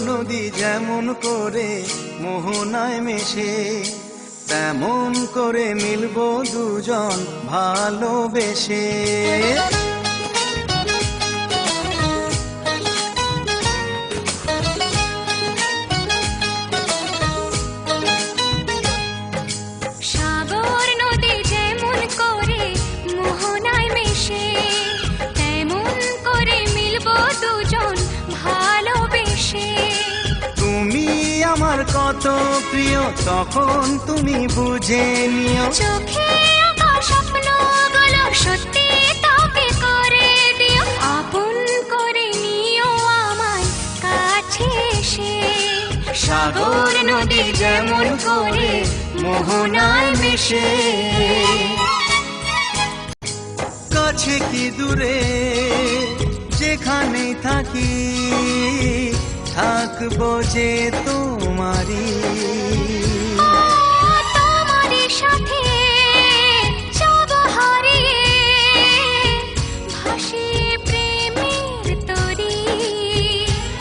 নদী যেমন করে মোহনায় মেশে, তেমন করে মিলবো দুজন ভালোবেসে। সাগর নদী যেমন করে মোহনায় মেশে, তেমন করে মিলবো দুজন ভালোবেসে। তুমি আমার কত প্রিয় তখন তুমি বুঝে নিও, চোখে আঁকা স্বপ্নগুলো সত্যি তবে করে দিও, আপন করে নিও আমায় কাছে এসে। সাগর নদী যেমন করে মোহনায় মেশে। কাছে কি দূরে যেখানে থাকি, থাকবো যে তোমারি